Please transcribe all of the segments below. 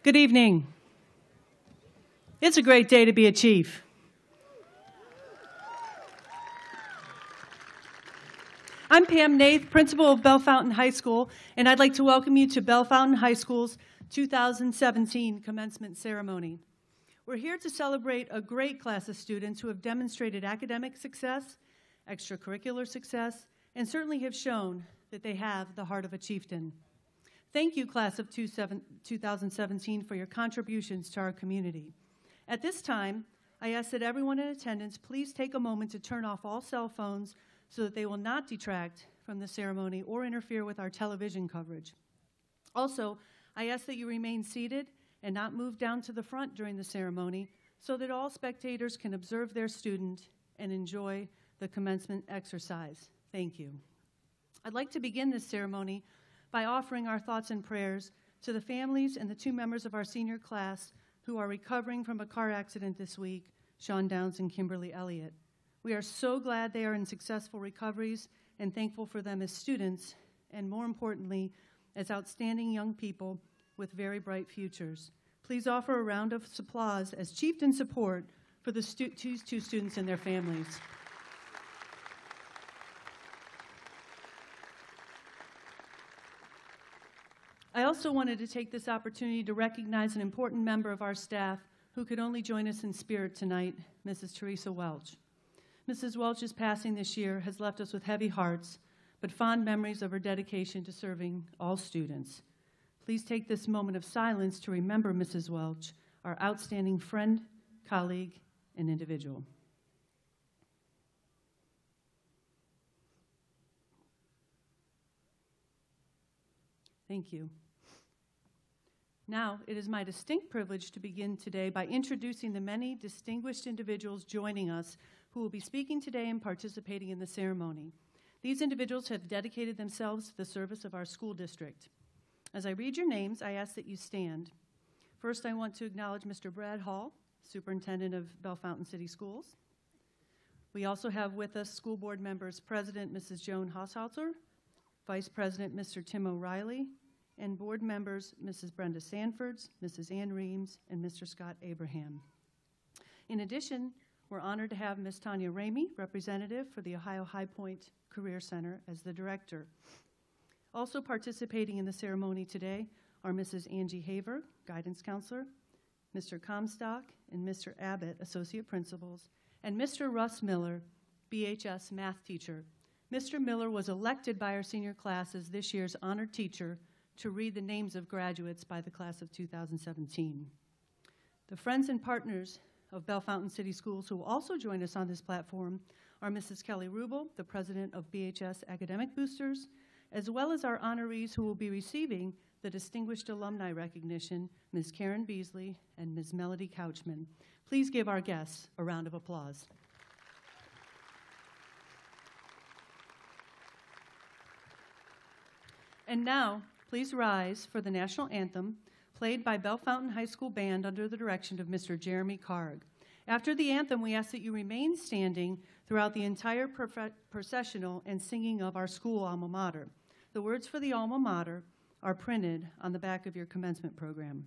Good evening. It's a great day to be a chief. I'm Pam Nath, principal of Bellefontaine High School, and I'd like to welcome you to Bellefontaine High School's 2017 commencement ceremony. We're here to celebrate a great class of students who have demonstrated academic success, extracurricular success, and certainly have shown that they have the heart of a chieftain. Thank you, class of 2017, for your contributions to our community. At this time, I ask that everyone in attendance please take a moment to turn off all cell phones so that they will not detract from the ceremony or interfere with our television coverage. Also, I ask that you remain seated and not move down to the front during the ceremony so that all spectators can observe their student and enjoy the commencement exercise. Thank you. I'd like to begin this ceremony by offering our thoughts and prayers to the families and the two members of our senior class who are recovering from a car accident this week, Sean Downs and Kimberly Elliott. We are so glad they are in successful recoveries and thankful for them as students, and more importantly, as outstanding young people with very bright futures. Please offer a round of applause as chieftain support for the two students and their families. I also wanted to take this opportunity to recognize an important member of our staff who could only join us in spirit tonight, Mrs. Teresa Welch. Mrs. Welch's passing this year has left us with heavy hearts, but fond memories of her dedication to serving all students. Please take this moment of silence to remember Mrs. Welch, our outstanding friend, colleague, and individual. Thank you. Now, it is my distinct privilege to begin today by introducing the many distinguished individuals joining us who will be speaking today and participating in the ceremony. These individuals have dedicated themselves to the service of our school district. As I read your names, I ask that you stand. First, I want to acknowledge Mr. Brad Hall, Superintendent of Bellefontaine City Schools. We also have with us school board members President Mrs. Joan Haushalter, Vice President Mr. Tim O'Reilly, and board members Mrs. Brenda Sanfords, Mrs. Ann Reams, and Mr. Scott Abraham. In addition, we're honored to have Ms. Tanya Ramey, representative for the Ohio High Point Career Center, as the director. Also participating in the ceremony today are Mrs. Angie Haver, guidance counselor, Mr. Comstock and Mr. Abbott, associate principals, and Mr. Russ Miller, BHS math teacher. Mr. Miller was elected by our senior class as this year's honored teacher to read the names of graduates by the class of 2017. The friends and partners of Bellefontaine City Schools who will also join us on this platform are Mrs. Kelly Rubel, the president of BHS Academic Boosters, as well as our honorees who will be receiving the Distinguished Alumni Recognition, Ms. Karen Beasley and Ms. Melody Couchman. Please give our guests a round of applause. And now, please rise for the national anthem played by Bellefontaine High School Band under the direction of Mr. Jeremy Karg. After the anthem, we ask that you remain standing throughout the entire processional and singing of our school alma mater. The words for the alma mater are printed on the back of your commencement program.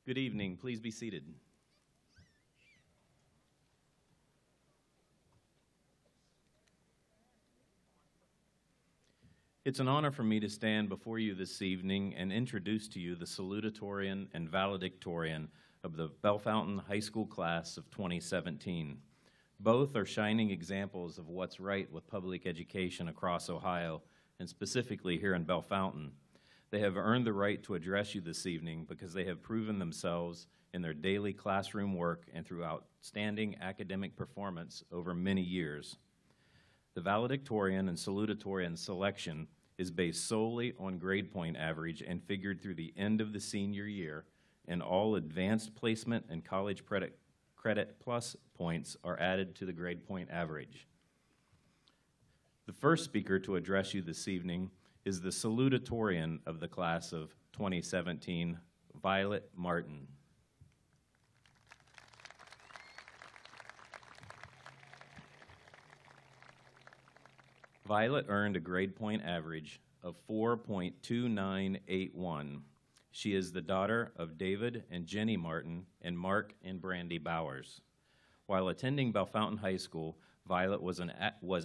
Good evening. Please be seated. It's an honor for me to stand before you this evening and introduce to you the salutatorian and valedictorian of the Bellefontaine High School class of 2017. Both are shining examples of what's right with public education across Ohio, and specifically here in Bellefontaine. They have earned the right to address you this evening because they have proven themselves in their daily classroom work and through outstanding academic performance over many years. The valedictorian and salutatorian selection is based solely on grade point average and figured through the end of the senior year, and all advanced placement and college credit plus points are added to the grade point average. The first speaker to address you this evening is the salutatorian of the class of 2017, Violet Martin. Violet earned a grade point average of 4.2981. She is the daughter of David and Jenny Martin and Mark and Brandy Bowers. While attending Bellefontaine High School, Violet was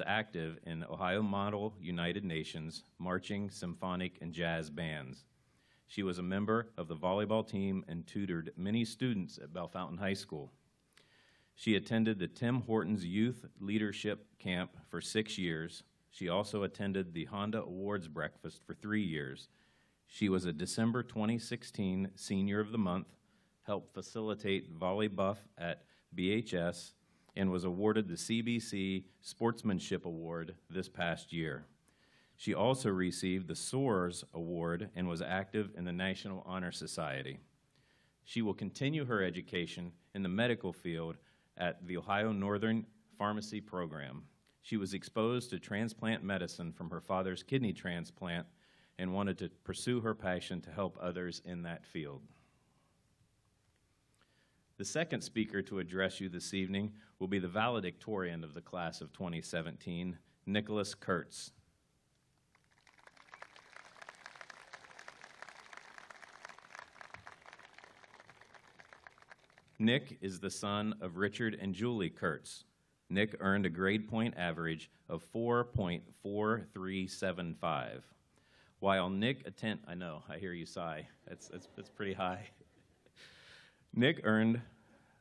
active in Ohio Model United Nations, marching, symphonic, and jazz bands. She was a member of the volleyball team and tutored many students at Bellefontaine High School. She attended the Tim Hortons Youth Leadership Camp for 6 years. She also attended the Honda Awards Breakfast for 3 years. She was a December 2016 Senior of the Month, helped facilitate Volley Buff at BHS, and was awarded the CBC Sportsmanship Award this past year. She also received the SOARS Award and was active in the National Honor Society. She will continue her education in the medical field at the Ohio Northern Pharmacy Program. She was exposed to transplant medicine from her father's kidney transplant and wanted to pursue her passion to help others in that field. The second speaker to address you this evening will be the valedictorian of the class of 2017, Nicholas Kurtz. Nick is the son of Richard and Julie Kurtz. Nick earned a grade point average of 4.4375. While Nick I know, I hear you sigh. That's pretty high.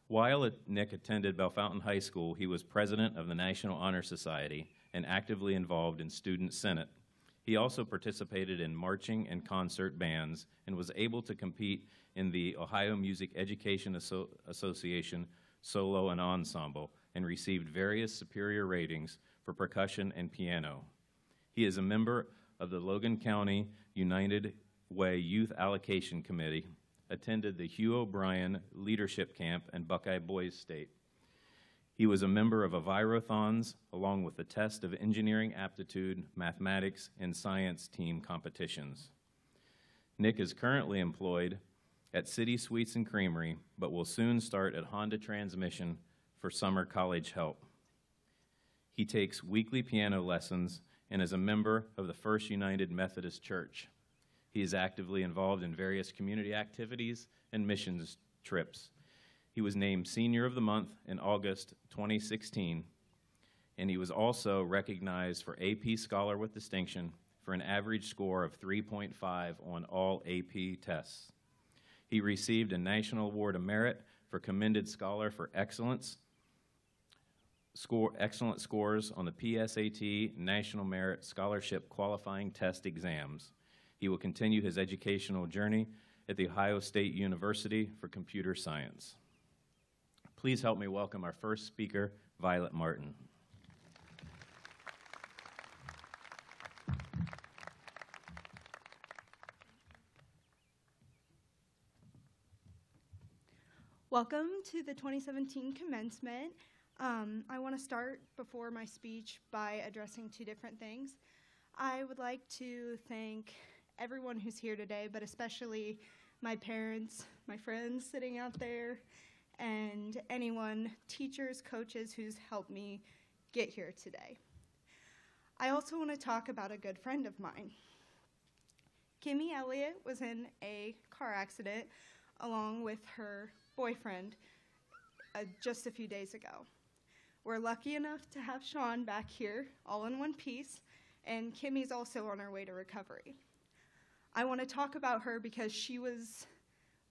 While Nick attended Bellefontaine High School, he was president of the National Honor Society and actively involved in Student Senate. He also participated in marching and concert bands and was able to compete in the Ohio Music Education Association solo and ensemble, and received various superior ratings for percussion and piano. He is a member of the Logan County United Way Youth Allocation Committee, attended the Hugh O'Brien Leadership Camp and Buckeye Boys State. He was a member of Envirothons, along with the Test of Engineering Aptitude, Mathematics, and Science team competitions. Nick is currently employed at City Sweets and Creamery, but will soon start at Honda Transmission for summer college help. He takes weekly piano lessons and is a member of the First United Methodist Church. He is actively involved in various community activities and missions trips. He was named Senior of the Month in August 2016, and he was also recognized for AP Scholar with Distinction for an average score of 3.5 on all AP tests. He received a National Award of Merit for Commended Scholar for Excellent scores on the PSAT National Merit Scholarship Qualifying Test exams. He will continue his educational journey at The Ohio State University for Computer Science. Please help me welcome our first speaker, Violet Martin. Welcome to the 2017 Commencement. I want to start before my speech by addressing two different things. I would like to thank everyone who's here today, but especially my parents, my friends sitting out there, and anyone, teachers, coaches, who's helped me get here today. I also want to talk about a good friend of mine. Kimmy Elliott was in a car accident along with her boyfriend just a few days ago. We're lucky enough to have Sean back here, all in one piece, and Kimmy's also on her way to recovery. I want to talk about her because she was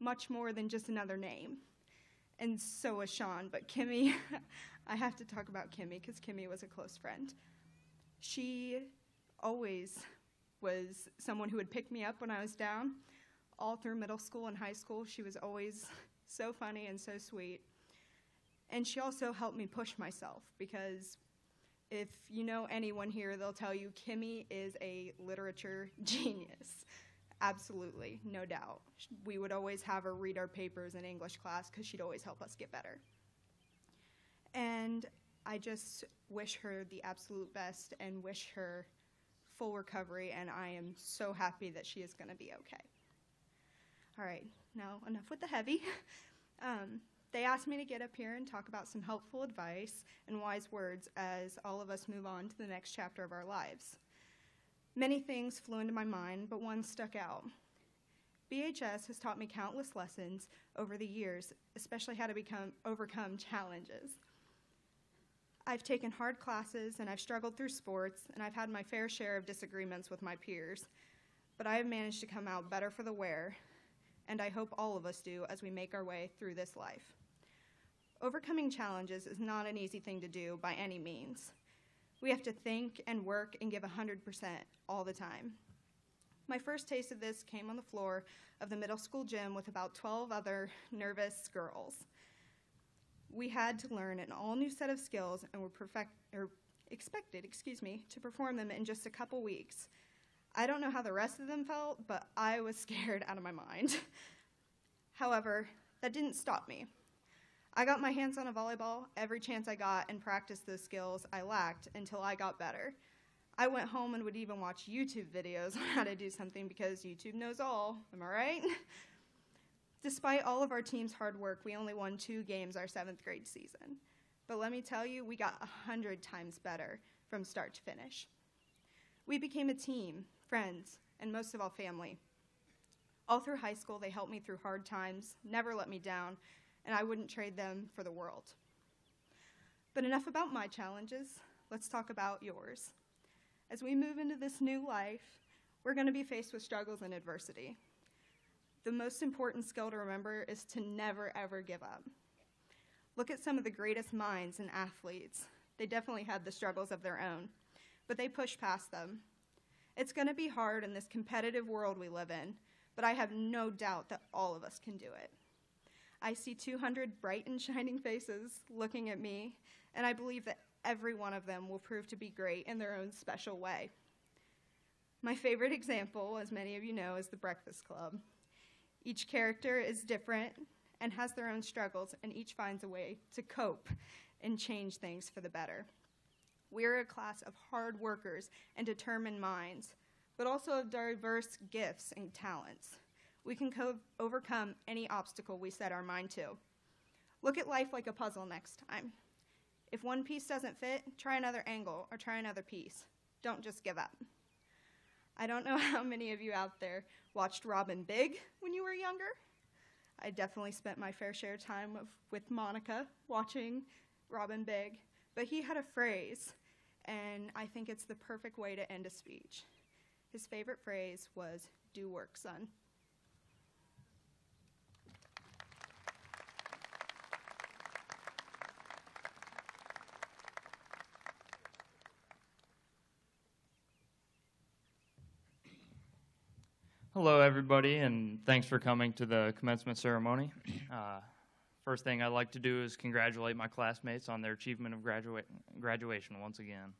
much more than just another name, and so was Sean, but Kimmy, I have to talk about Kimmy because Kimmy was a close friend. She always was someone who would pick me up when I was down. All through middle school and high school, she was always so funny and so sweet. And she also helped me push myself because if you know anyone here, they'll tell you Kimmy is a literature genius. Absolutely, no doubt. We would always have her read our papers in English class because she'd always help us get better. And I just wish her the absolute best and wish her full recovery, and I am so happy that she is going to be okay. All right, now enough with the heavy. They asked me to get up here and talk about some helpful advice and wise words as all of us move on to the next chapter of our lives. Many things flew into my mind, but one stuck out. BHS has taught me countless lessons over the years, especially how to overcome challenges. I've taken hard classes, and I've struggled through sports, and I've had my fair share of disagreements with my peers, but I have managed to come out better for the wear, and I hope all of us do as we make our way through this life. Overcoming challenges is not an easy thing to do by any means. We have to think and work and give 100% all the time. My first taste of this came on the floor of the middle school gym with about 12 other nervous girls. We had to learn an all-new set of skills and were expected to perform them in just a couple weeks. I don't know how the rest of them felt, but I was scared out of my mind. However, that didn't stop me. I got my hands on a volleyball every chance I got and practiced those skills I lacked until I got better. I went home and would even watch YouTube videos on how to do something because YouTube knows all, am I right? Despite all of our team's hard work, we only won 2 games our 7th grade season. But let me tell you, we got 100 times better from start to finish. We became a team, friends, and most of all, family. All through high school, they helped me through hard times, never let me down, and I wouldn't trade them for the world. But enough about my challenges. Let's talk about yours. As we move into this new life, we're going to be faced with struggles and adversity. The most important skill to remember is to never, ever give up. Look at some of the greatest minds and athletes. They definitely had the struggles of their own, but they pushed past them. It's going to be hard in this competitive world we live in, but I have no doubt that all of us can do it. I see 200 bright and shining faces looking at me, and I believe that every one of them will prove to be great in their own special way. My favorite example, as many of you know, is the Breakfast Club. Each character is different and has their own struggles, and each finds a way to cope and change things for the better. We're a class of hard workers and determined minds, but also of diverse gifts and talents. We can overcome any obstacle we set our mind to. Look at life like a puzzle next time. If one piece doesn't fit, try another angle or try another piece. Don't just give up. I don't know how many of you out there watched Robin Big when you were younger. I definitely spent my fair share of time with Monica watching Robin Big, but he had a phrase, and I think it's the perfect way to end a speech. His favorite phrase was, "Do work, son." Hello, everybody, and thanks for coming to the commencement ceremony. First thing I'd like to do is congratulate my classmates on their achievement of graduation once again.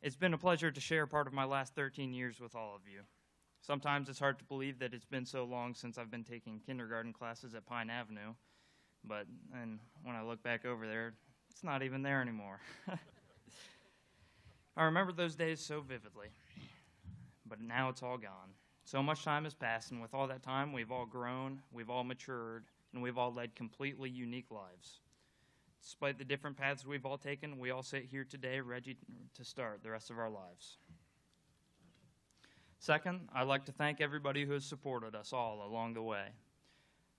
It's been a pleasure to share part of my last 13 years with all of you. Sometimes it's hard to believe that it's been so long since I've been taking kindergarten classes at Pine Avenue, but when I look back over there, it's not even there anymore. I remember those days so vividly, but now it's all gone. So much time has passed, and with all that time, we've all grown, we've all matured, and we've all led completely unique lives. Despite the different paths we've all taken, we all sit here today ready to start the rest of our lives. Second, I'd like to thank everybody who has supported us all along the way.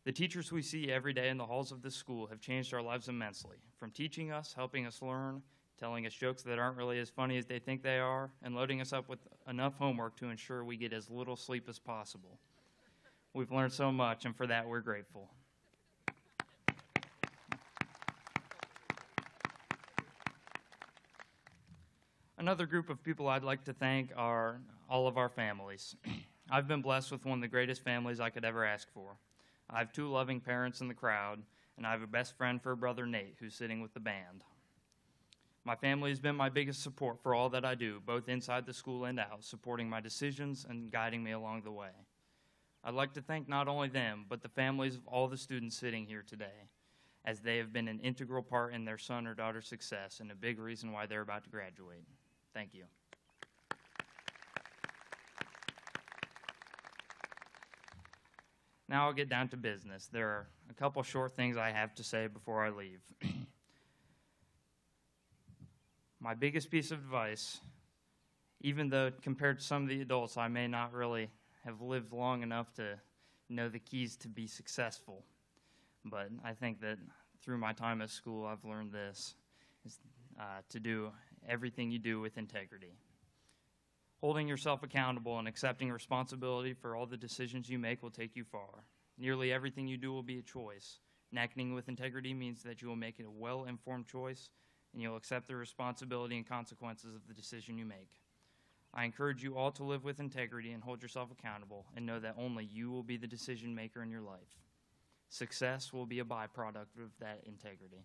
The teachers we see every day in the halls of this school have changed our lives immensely, from teaching us, helping us learn, telling us jokes that aren't really as funny as they think they are, and loading us up with enough homework to ensure we get as little sleep as possible. We've learned so much, and for that, we're grateful. Another group of people I'd like to thank are all of our families. I've been blessed with one of the greatest families I could ever ask for. I have 2 loving parents in the crowd, and I have a best friend for a brother, Nate, who's sitting with the band. My family has been my biggest support for all that I do, both inside the school and out, supporting my decisions and guiding me along the way. I'd like to thank not only them, but the families of all the students sitting here today, as they have been an integral part in their son or daughter's success and a big reason why they're about to graduate. Thank you. Now I'll get down to business. There are a couple short things I have to say before I leave. My biggest piece of advice, even though compared to some of the adults I may not really have lived long enough to know the keys to be successful, but I think that through my time at school I've learned this, is to do everything you do with integrity. Holding yourself accountable and accepting responsibility for all the decisions you make will take you far. Nearly everything you do will be a choice, and acting with integrity means that you will make it a well-informed choice and you'll accept the responsibility and consequences of the decision you make. I encourage you all to live with integrity and hold yourself accountable and know that only you will be the decision maker in your life. Success will be a byproduct of that integrity.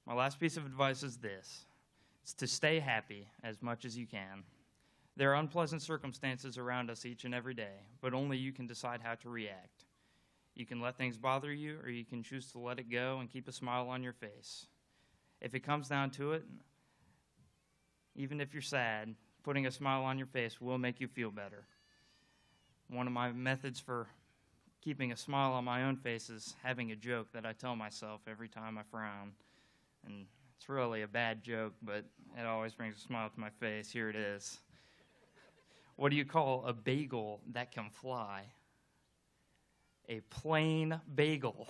My last piece of advice is this. It's to stay happy as much as you can. There are unpleasant circumstances around us each and every day, but only you can decide how to react. You can let things bother you, or you can choose to let it go and keep a smile on your face. If it comes down to it, even if you're sad, putting a smile on your face will make you feel better. One of my methods for keeping a smile on my own face is having a joke that I tell myself every time I frown. And it's really a bad joke, but it always brings a smile to my face. Here it is. What do you call a bagel that can fly? A plain bagel.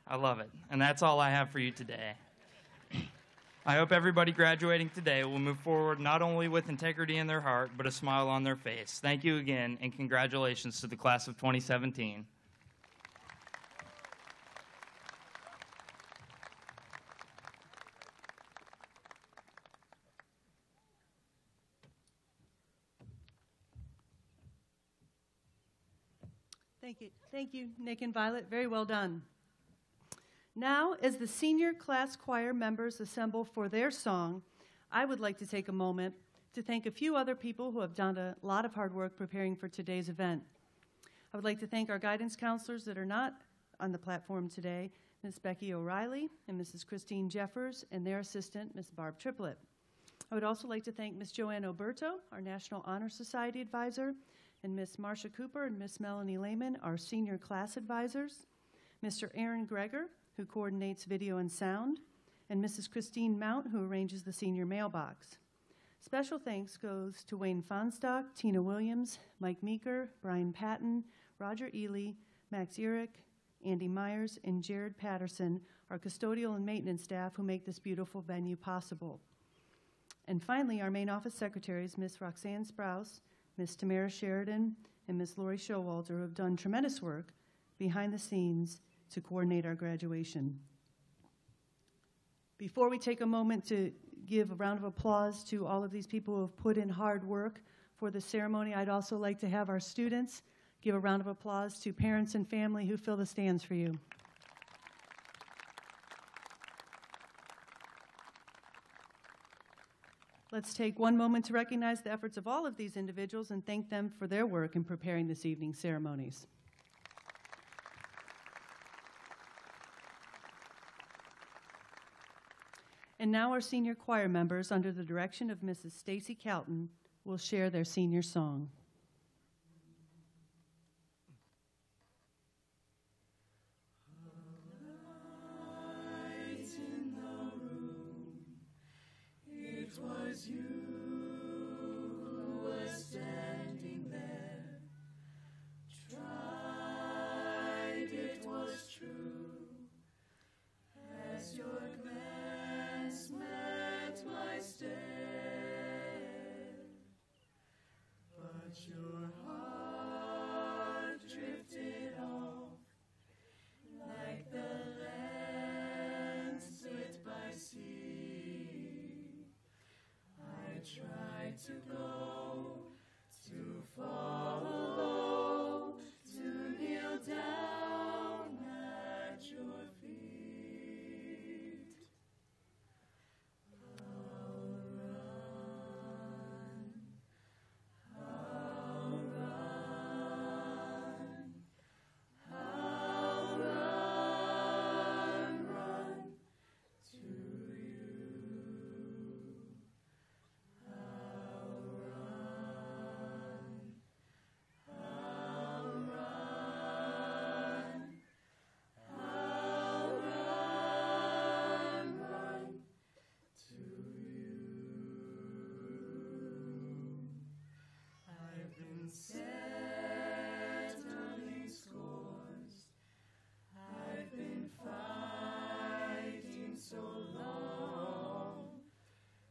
I love it. And that's all I have for you today. I hope everybody graduating today will move forward not only with integrity in their heart, but a smile on their face. Thank you again, and congratulations to the class of 2017. Thank you, Nick and Violet. Very well done. Now, as the senior class choir members assemble for their song, I would like to take a moment to thank a few other people who have done a lot of hard work preparing for today's event. I would like to thank our guidance counselors that are not on the platform today, Ms. Becky O'Reilly and Mrs. Christine Jeffers, and their assistant, Ms. Barb Triplett. I would also like to thank Ms. Joanne Oberto, our National Honor Society advisor, and Ms. Marcia Cooper and Ms. Melanie Lehman, our senior class advisors, Mr. Aaron Greger, who coordinates video and sound, and Mrs. Christine Mount, who arranges the senior mailbox. Special thanks goes to Wayne Fonstock, Tina Williams, Mike Meeker, Brian Patton, Roger Ely, Max Urick, Andy Myers, and Jared Patterson, our custodial and maintenance staff who make this beautiful venue possible. And finally, our main office secretaries, Ms. Roxanne Sprouse, Ms. Tamara Sheridan, and Ms. Lori Showalter, who have done tremendous work behind the scenes to coordinate our graduation. Before we take a moment to give a round of applause to all of these people who have put in hard work for the ceremony, I'd also like to have our students give a round of applause to parents and family who fill the stands for you. Let's take one moment to recognize the efforts of all of these individuals and thank them for their work in preparing this evening's ceremonies. And now our senior choir members, under the direction of Mrs. Stacy Calton, will share their senior song. Lights in the room, it was was you who was standing there. Tried it was true, as your glance met my stare, but your heart drifted off like the land split by sea. I tried to go, to follow, to kneel down at your feet. I'll run, I'll run, I'll run, run to you. I'll run, I'll run, I'll run, run to you. I've been settling scores. I've been fighting so long,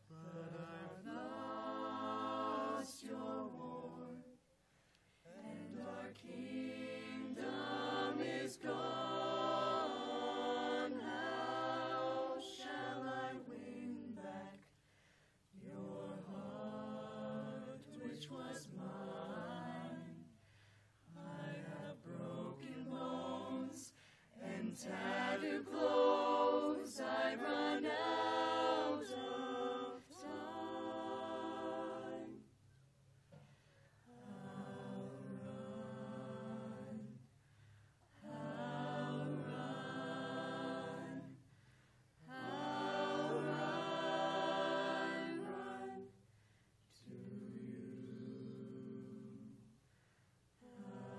but I've lost your war, and our kingdom is gone. How shall I win back your heart, which was mine? I have broken bones and tattered clothes. I run out of time. I'll run, I'll run, I'll run, run to you.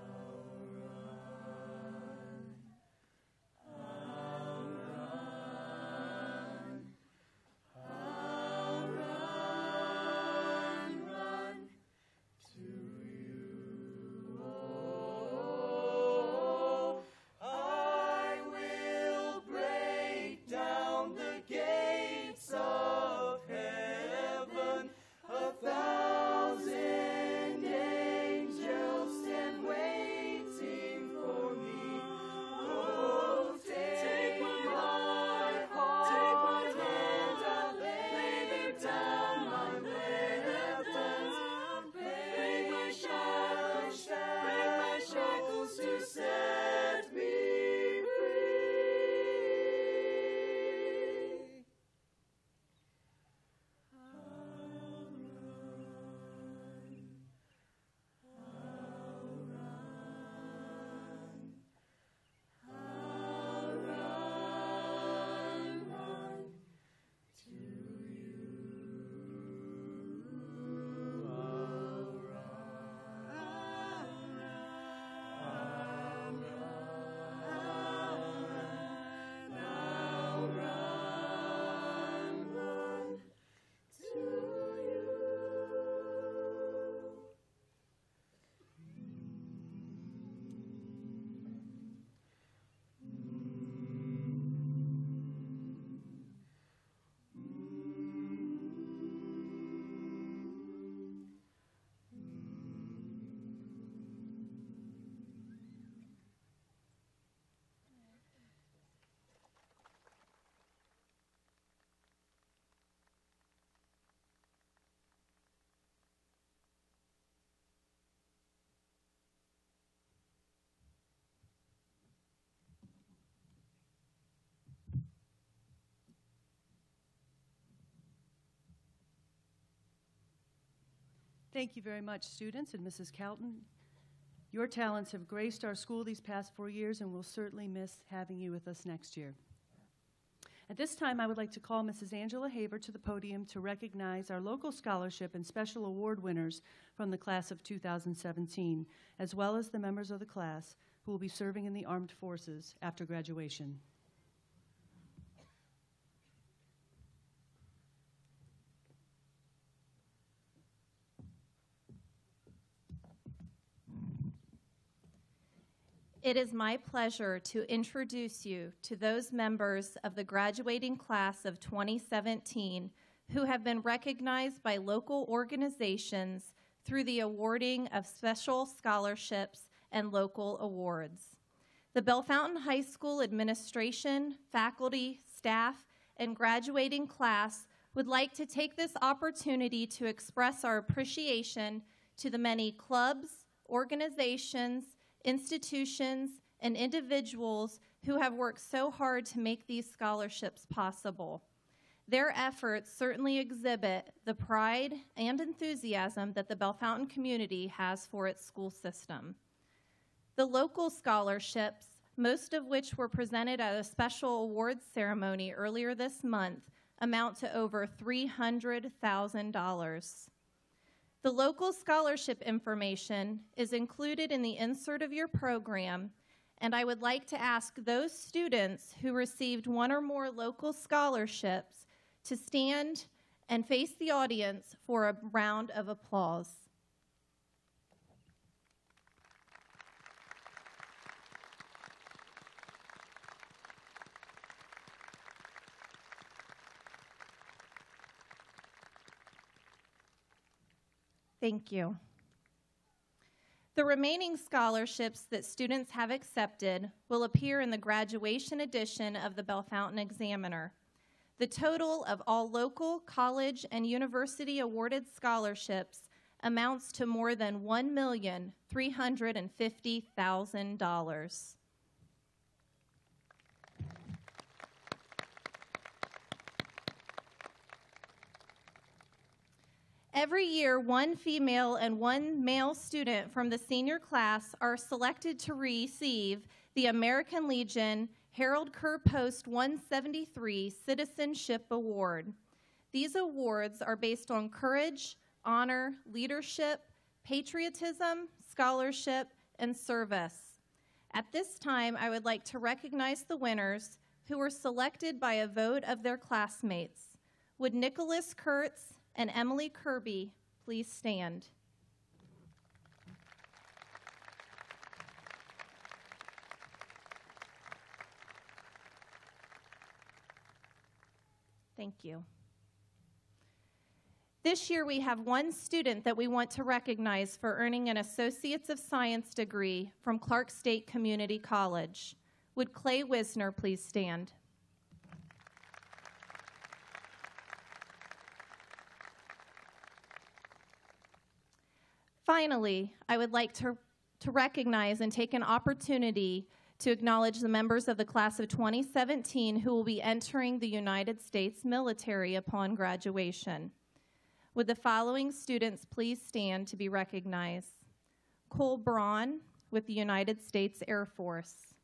I'll run, I'll run, I'll run, run to you. Oh, I will break down the gates of heaven. 1,000 angels stand waiting for me. Oh, take my heart, take my hand, I'll lay down my weapons. Break my shackles to set me free. I'll run, run to you. I'll run, I'll run, run to you. Thank you very much, students and Mrs. Calton. Your talents have graced our school these past 4 years, and we'll certainly miss having you with us next year. At this time, I would like to call Mrs. Angela Haver to the podium to recognize our local scholarship and special award winners from the class of 2017, as well as the members of the class who will be serving in the armed forces after graduation. It is my pleasure to introduce you to those members of the graduating class of 2017 who have been recognized by local organizations through the awarding of special scholarships and local awards. The Bellefontaine High School administration, faculty, staff, and graduating class would like to take this opportunity to express our appreciation to the many clubs, organizations, institutions, and individuals who have worked so hard to make these scholarships possible. Their efforts certainly exhibit the pride and enthusiasm that the Bellefontaine community has for its school system. The local scholarships, most of which were presented at a special awards ceremony earlier this month, amount to over $300,000. The local scholarship information is included in the insert of your program, and I would like to ask those students who received one or more local scholarships to stand and face the audience for a round of applause. Thank you. The remaining scholarships that students have accepted will appear in the graduation edition of the Bellefontaine Examiner. The total of all local, college, and university awarded scholarships amounts to more than $1,350,000. Every year, one female and one male student from the senior class are selected to receive the American Legion Harold Kerr Post 173 Citizenship Award. These awards are based on courage, honor, leadership, patriotism, scholarship, and service. At this time, I would like to recognize the winners who were selected by a vote of their classmates. Would Nicholas Kurtz and Emily Kirby please stand? Thank you. This year we have one student that we want to recognize for earning an Associates of Science degree from Clark State Community College. Would Clay Wisner please stand? Finally, I would like to recognize and take an opportunity to acknowledge the members of the class of 2017 who will be entering the United States military upon graduation. Would the following students please stand to be recognized? Cole Braun with the United States Air Force.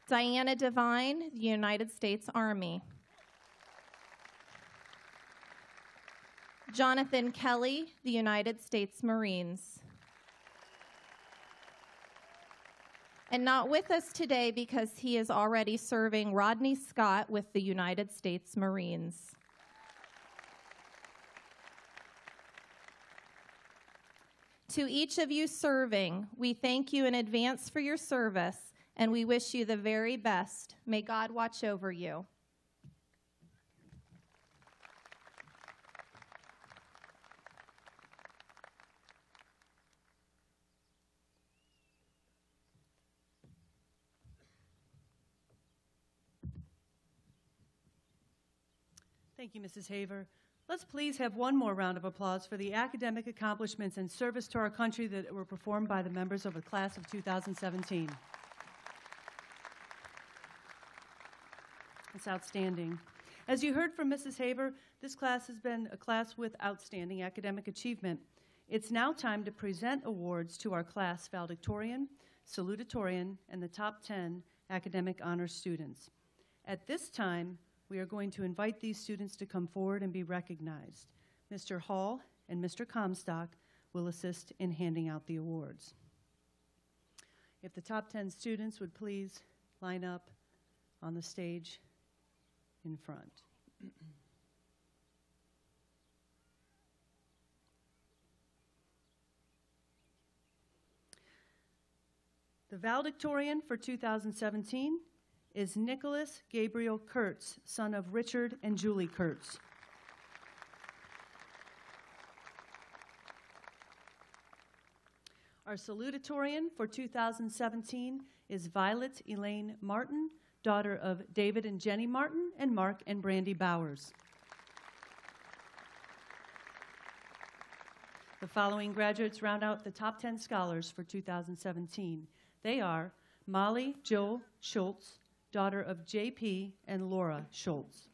Diana Devine, the United States Army. Jonathan Kelly, the United States Marines. And not with us today because he is already serving, Rodney Scott with the United States Marines. To each of you serving, we thank you in advance for your service, and we wish you the very best. May God watch over you. Thank you, Mrs. Haver. Let's please have one more round of applause for the academic accomplishments and service to our country that were performed by the members of the class of 2017. It's outstanding. As you heard from Mrs. Haver, this class has been a class with outstanding academic achievement. It's now time to present awards to our class valedictorian, salutatorian, and the top 10 academic honors students. At this time, we are going to invite these students to come forward and be recognized. Mr. Hall and Mr. Comstock will assist in handing out the awards. If the top 10 students would please line up on the stage in front. The valedictorian for 2017 is Nicholas Gabriel Kurtz, son of Richard and Julie Kurtz. Our salutatorian for 2017 is Violet Elaine Martin, daughter of David and Jenny Martin and Mark and Brandy Bowers. The following graduates round out the top 10 scholars for 2017. They are Molly Jo Schultz, daughter of J.P. and Laura Schultz.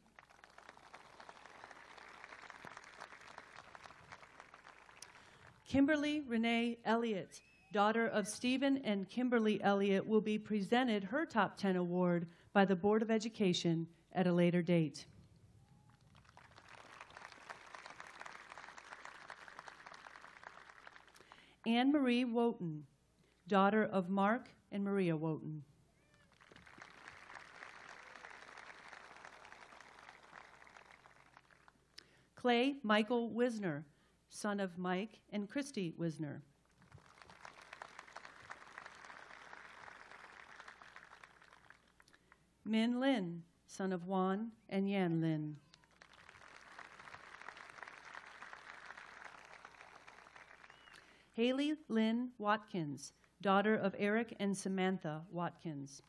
Kimberly Renee Elliott, daughter of Stephen and Kimberly Elliott, will be presented her Top 10 award by the Board of Education at a later date. Anne Marie Wooten, daughter of Mark and Maria Wooten. Clay Michael Wisner, son of Mike and Christy Wisner. Min Lin, son of Juan and Yan Lin. Haley Lynn Watkins, daughter of Eric and Samantha Watkins.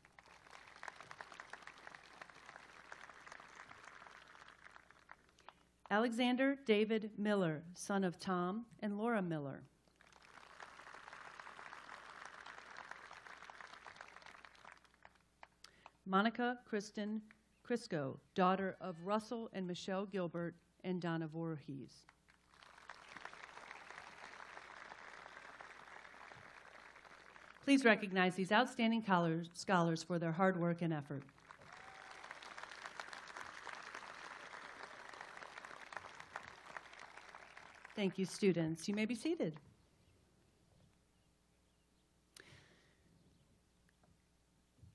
Alexander David Miller, son of Tom and Laura Miller. Monica Kristen Crisco, daughter of Russell and Michelle Gilbert and Donna Voorhees. Please recognize these outstanding scholars for their hard work and effort. Thank you, students. You may be seated.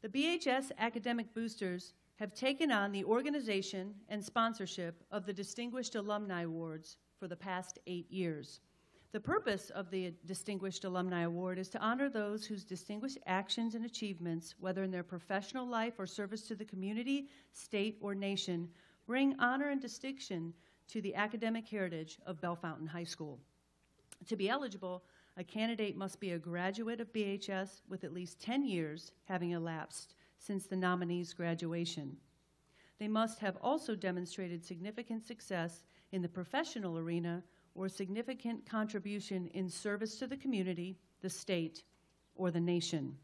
The BHS Academic Boosters have taken on the organization and sponsorship of the Distinguished Alumni Awards for the past 8 years. The purpose of the Distinguished Alumni Award is to honor those whose distinguished actions and achievements, whether in their professional life or service to the community, state, or nation, bring honor and distinction to the academic heritage of Bellefontaine High School. To be eligible, a candidate must be a graduate of BHS with at least 10 years having elapsed since the nominee's graduation. They must have also demonstrated significant success in the professional arena or significant contribution in service to the community, the state, or the nation.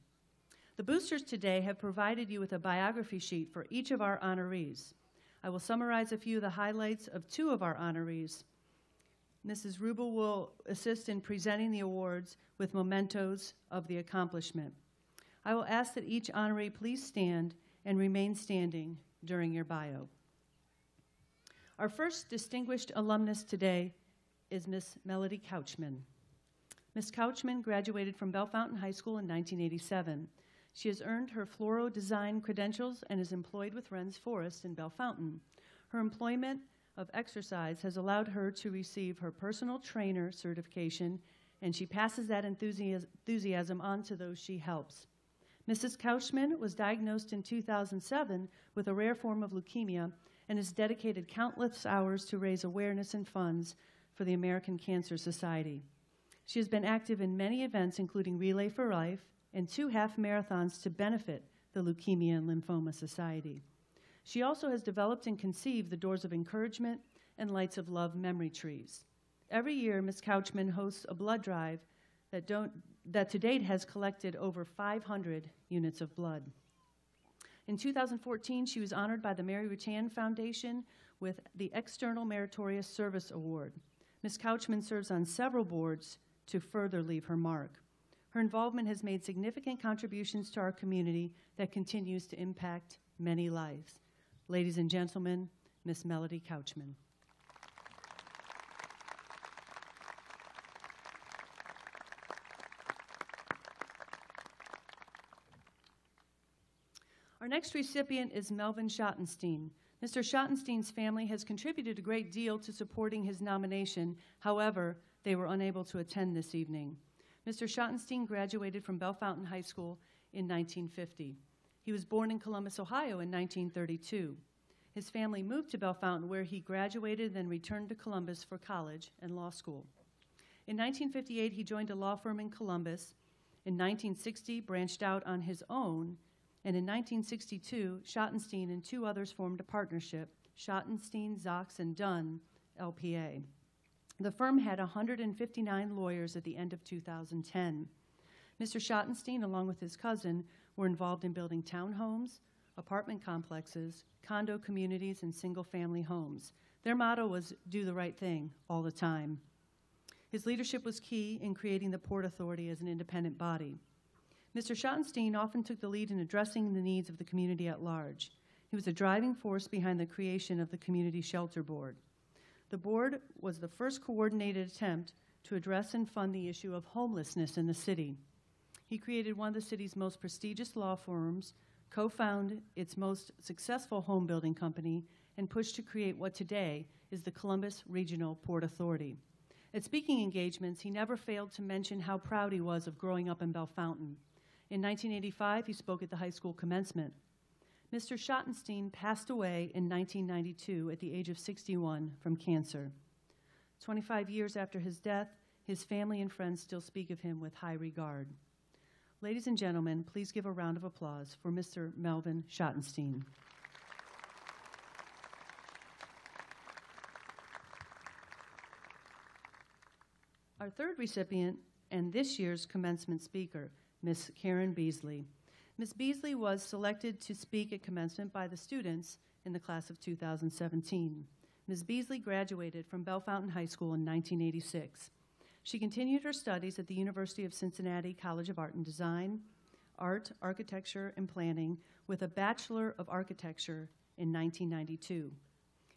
The boosters today have provided you with a biography sheet for each of our honorees. I will summarize a few of the highlights of 2 of our honorees. Mrs. Rubel will assist in presenting the awards with mementos of the accomplishment. I will ask that each honoree please stand and remain standing during your bio. Our first distinguished alumnus today is Miss Melody Couchman. Miss Couchman graduated from Bellefontaine High School in 1987. She has earned her floral design credentials and is employed with Wren's Forest in Bellefontaine. Her employment of exercise has allowed her to receive her personal trainer certification, and she passes that enthusiasm on to those she helps. Mrs. Couchman was diagnosed in 2007 with a rare form of leukemia and has dedicated countless hours to raise awareness and funds for the American Cancer Society. She has been active in many events, including Relay for Life and 2 half marathons to benefit the Leukemia and Lymphoma Society. She also has developed and conceived the Doors of Encouragement and Lights of Love memory trees. Every year, Ms. Couchman hosts a blood drive that to date has collected over 500 units of blood. In 2014, she was honored by the Mary Rutan Foundation with the External Meritorious Service Award. Ms. Couchman serves on several boards to further leave her mark. Her involvement has made significant contributions to our community that continues to impact many lives. Ladies and gentlemen, Ms. Melody Couchman. Our next recipient is Melvin Schottenstein. Mr. Schottenstein's family has contributed a great deal to supporting his nomination. However, they were unable to attend this evening. Mr. Schottenstein graduated from Bellefontaine High School in 1950. He was born in Columbus, Ohio in 1932. His family moved to Bellefontaine, where he graduated, then returned to Columbus for college and law school. In 1958, he joined a law firm in Columbus. In 1960, branched out on his own, and in 1962, Schottenstein and two others formed a partnership, Schottenstein, Zox, and Dunn, LPA. The firm had 159 lawyers at the end of 2010. Mr. Schottenstein, along with his cousin, were involved in building townhomes, apartment complexes, condo communities, and single-family homes. Their motto was, do the right thing all the time. His leadership was key in creating the Port Authority as an independent body. Mr. Schottenstein often took the lead in addressing the needs of the community at large. He was a driving force behind the creation of the Community Shelter Board. The board was the first coordinated attempt to address and fund the issue of homelessness in the city. He created one of the city's most prestigious law firms, co-founded its most successful home building company, and pushed to create what today is the Columbus Regional Port Authority. At speaking engagements, he never failed to mention how proud he was of growing up in Bellefontaine. In 1985, he spoke at the high school commencement. Mr. Schottenstein passed away in 1992 at the age of 61 from cancer. 25 years after his death, his family and friends still speak of him with high regard. Ladies and gentlemen, please give a round of applause for Mr. Melvin Schottenstein. Our third recipient and this year's commencement speaker, Ms. Karen Beasley. Ms. Beasley was selected to speak at commencement by the students in the class of 2017. Ms. Beasley graduated from Bellefontaine High School in 1986. She continued her studies at the University of Cincinnati College of Art and Design, Art, Architecture, and Planning with a Bachelor of Architecture in 1992.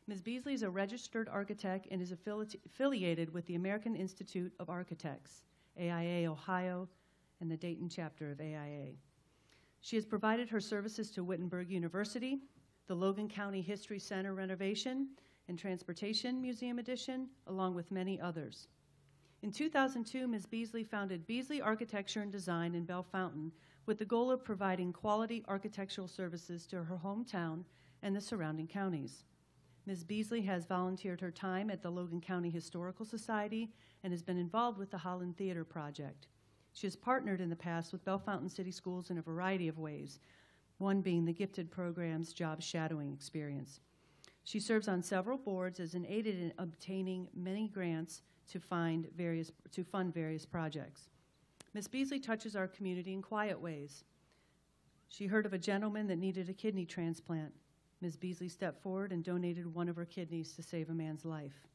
Ms. Beasley is a registered architect and is affiliated with the American Institute of Architects, AIA Ohio, and the Dayton chapter of AIA. She has provided her services to Wittenberg University, the Logan County History Center renovation, and Transportation Museum addition, along with many others. In 2002, Ms. Beasley founded Beasley Architecture and Design in Bellefontaine with the goal of providing quality architectural services to her hometown and the surrounding counties. Ms. Beasley has volunteered her time at the Logan County Historical Society and has been involved with the Holland Theater Project. She has partnered in the past with Bellefontaine City Schools in a variety of ways, one being the Gifted Program's Job Shadowing Experience. She serves on several boards as an aided in obtaining many grants to fund various projects. Ms. Beasley touches our community in quiet ways. She heard of a gentleman that needed a kidney transplant. Ms. Beasley stepped forward and donated one of her kidneys to save a man's life.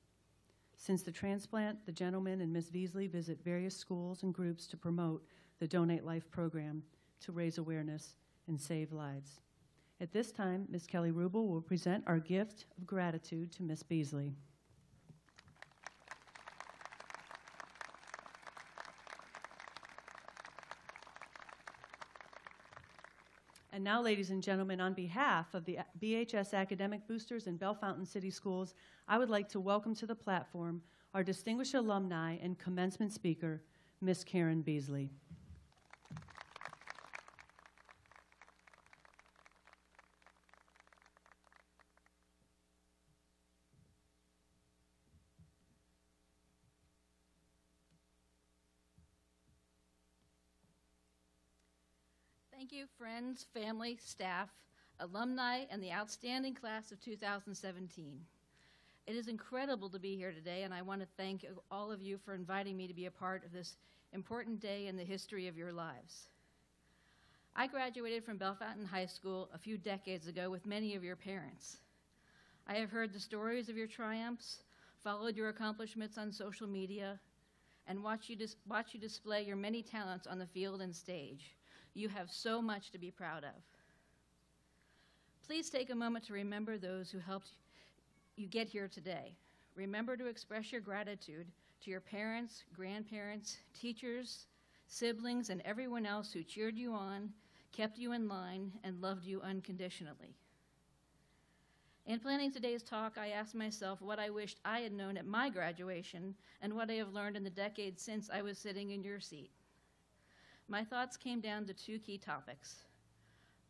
Since the transplant, the gentleman and Ms. Beasley visit various schools and groups to promote the Donate Life program to raise awareness and save lives. At this time, Ms. Kelly Rubel will present our gift of gratitude to Ms. Beasley. And now, ladies and gentlemen, on behalf of the BHS Academic Boosters and Bellefontaine City Schools, I would like to welcome to the platform our distinguished alumni and commencement speaker, Ms. Karen Beasley. Thank you, friends, family, staff, alumni, and the outstanding class of 2017. It is incredible to be here today, and I want to thank all of you for inviting me to be a part of this important day in the history of your lives. I graduated from Bellefontaine High School a few decades ago with many of your parents. I have heard the stories of your triumphs, followed your accomplishments on social media, and watched you display your many talents on the field and stage. You have so much to be proud of. Please take a moment to remember those who helped you get here today. Remember to express your gratitude to your parents, grandparents, teachers, siblings, and everyone else who cheered you on, kept you in line, and loved you unconditionally. In planning today's talk, I asked myself what I wished I had known at my graduation and what I have learned in the decades since I was sitting in your seat. My thoughts came down to two key topics: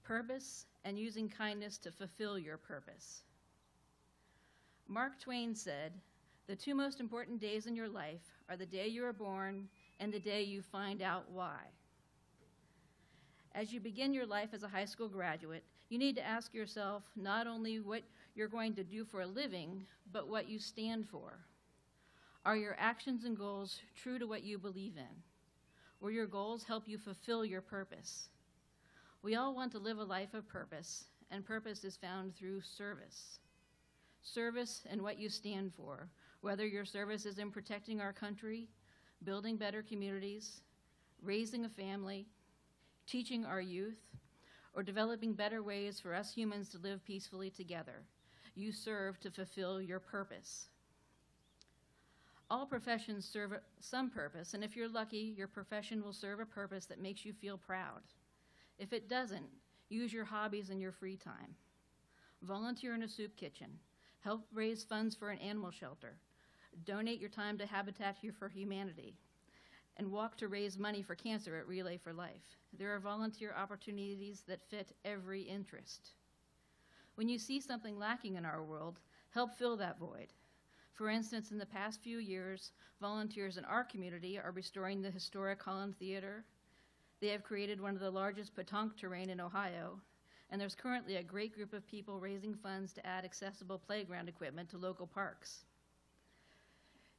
purpose and using kindness to fulfill your purpose. Mark Twain said, "The two most important days in your life are the day you are born and the day you find out why." As you begin your life as a high school graduate, you need to ask yourself not only what you're going to do for a living, but what you stand for. Are your actions and goals true to what you believe in? Will your goals help you fulfill your purpose? We all want to live a life of purpose, and purpose is found through service. Service and what you stand for, whether your service is in protecting our country, building better communities, raising a family, teaching our youth, or developing better ways for us humans to live peacefully together. You serve to fulfill your purpose. All professions serve some purpose, and if you're lucky, your profession will serve a purpose that makes you feel proud. If it doesn't, use your hobbies in your free time. Volunteer in a soup kitchen. Help raise funds for an animal shelter. Donate your time to Habitat for Humanity. And walk to raise money for cancer at Relay for Life. There are volunteer opportunities that fit every interest. When you see something lacking in our world, help fill that void. For instance, in the past few years, volunteers in our community are restoring the historic Holland Theater. They have created one of the largest petanque terrain in Ohio, and there's currently a great group of people raising funds to add accessible playground equipment to local parks.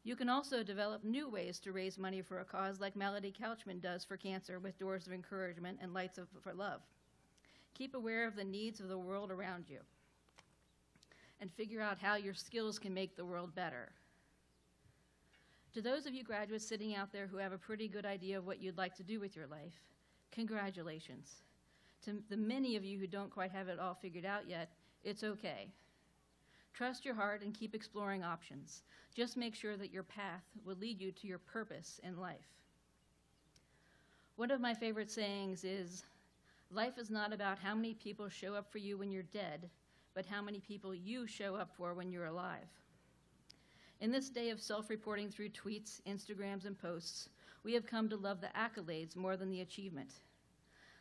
You can also develop new ways to raise money for a cause like Melody Couchman does for cancer with Doors of Encouragement and Lights for Love. Keep aware of the needs of the world around you and figure out how your skills can make the world better. To those of you graduates sitting out there who have a pretty good idea of what you'd like to do with your life, congratulations. To the many of you who don't quite have it all figured out yet, it's okay. Trust your heart and keep exploring options. Just make sure that your path will lead you to your purpose in life. One of my favorite sayings is, life is not about how many people show up for you when you're dead, but how many people you show up for when you're alive. In this day of self-reporting through tweets, Instagrams, and posts, we have come to love the accolades more than the achievement.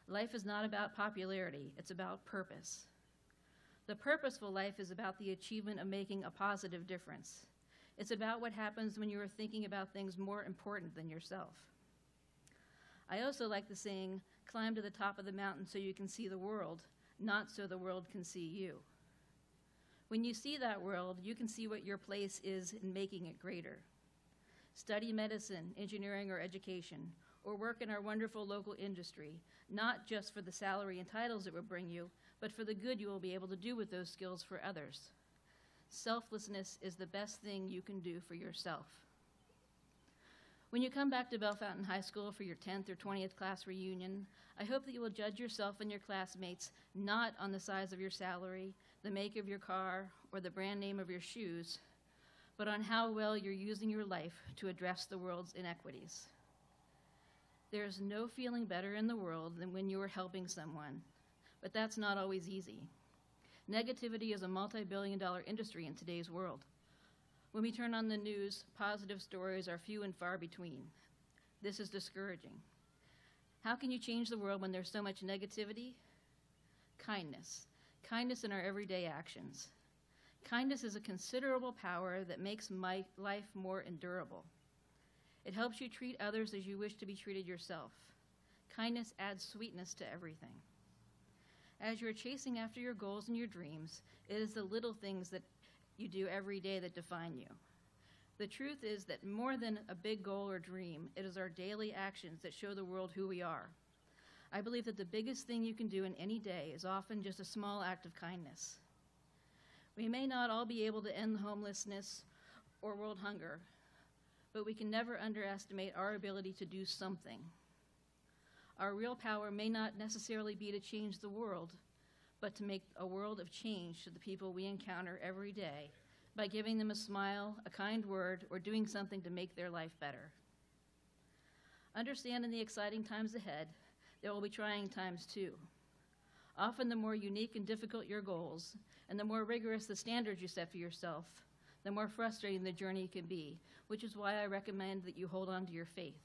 Life is not about popularity, it's about purpose. The purposeful life is about the achievement of making a positive difference. It's about what happens when you are thinking about things more important than yourself. I also like the saying, climb to the top of the mountain so you can see the world, not so the world can see you. When you see that world, you can see what your place is in making it greater. Study medicine, engineering, or education, or work in our wonderful local industry, not just for the salary and titles it will bring you, but for the good you will be able to do with those skills for others. Selflessness is the best thing you can do for yourself. When you come back to Bellefontaine High School for your 10th or 20th class reunion, I hope that you will judge yourself and your classmates not on the size of your salary, the make of your car, or the brand name of your shoes, but on how well you're using your life to address the world's inequities. There is no feeling better in the world than when you are helping someone, but that's not always easy. Negativity is a multi-billion-dollar industry in today's world. When we turn on the news, positive stories are few and far between. This is discouraging. How can you change the world when there's so much negativity? Kindness. Kindness in our everyday actions. Kindness is a considerable power that makes life more endurable. It helps you treat others as you wish to be treated yourself. Kindness adds sweetness to everything. As you're chasing after your goals and your dreams, it is the little things that you do every day that define you. The truth is that more than a big goal or dream, it is our daily actions that show the world who we are. I believe that the biggest thing you can do in any day is often just a small act of kindness. We may not all be able to end homelessness or world hunger, but we can never underestimate our ability to do something. Our real power may not necessarily be to change the world, but to make a world of change to the people we encounter every day by giving them a smile, a kind word, or doing something to make their life better. Understand in the exciting times ahead, there will be trying times too. Often the more unique and difficult your goals, and the more rigorous the standards you set for yourself, the more frustrating the journey can be, which is why I recommend that you hold on to your faith.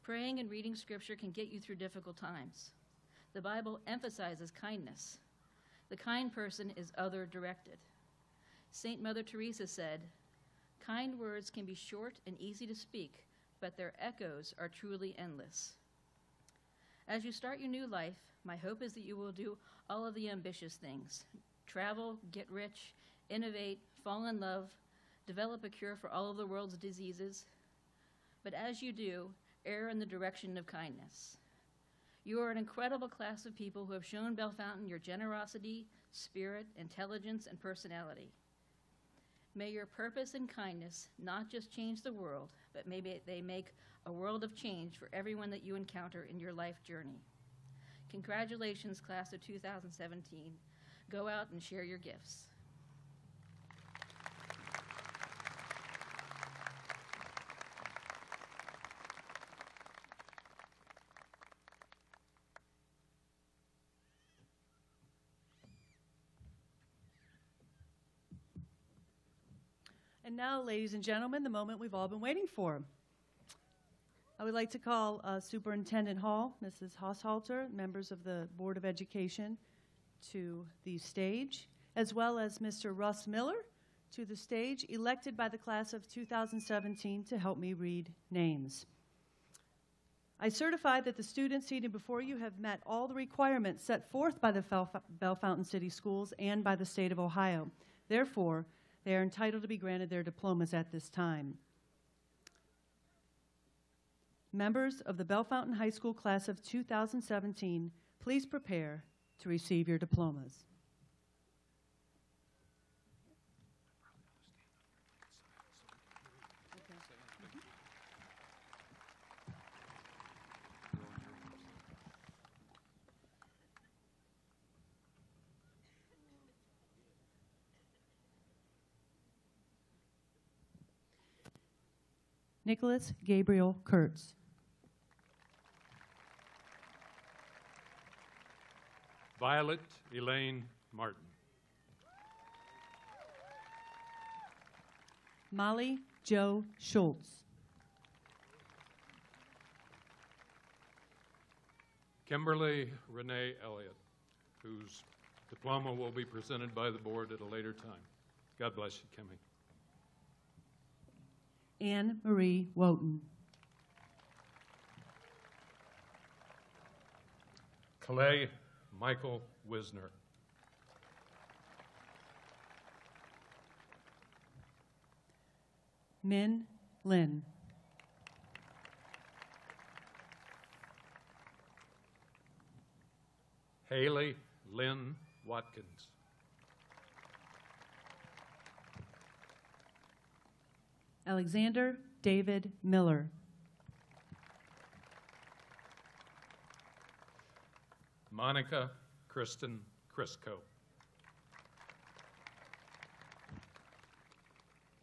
Praying and reading scripture can get you through difficult times. The Bible emphasizes kindness. The kind person is other-directed. Saint Mother Teresa said, "Kind words can be short and easy to speak, but their echoes are truly endless." As you start your new life, my hope is that you will do all of the ambitious things. Travel, get rich, innovate, fall in love, develop a cure for all of the world's diseases. But as you do, err in the direction of kindness. You are an incredible class of people who have shown Bellefontaine your generosity, spirit, intelligence, and personality. May your purpose and kindness not just change the world, but maybe they make a world of change for everyone that you encounter in your life journey. Congratulations, class of 2017. Go out and share your gifts. And now, ladies and gentlemen, the moment we've all been waiting for. I would like to call Superintendent Hall, Mrs. Haushalter, members of the Board of Education to the stage, as well as Mr. Russ Miller to the stage, elected by the class of 2017 to help me read names. I certify that the students seated before you have met all the requirements set forth by the Bellefontaine City Schools and by the state of Ohio. Therefore, they are entitled to be granted their diplomas at this time. Members of the Bellefontaine High School class of 2017, please prepare to receive your diplomas. Nicholas Gabriel Kurtz. Violet Elaine Martin. Molly Jo Schultz. Kimberly Renee Elliott, whose diploma will be presented by the board at a later time. God bless you, Kimmy. Anne Marie Woughton. Clay Michael Wisner. Min Lin. Haley Lynn Watkins. Alexander David Miller. Monica Kristen Crisco.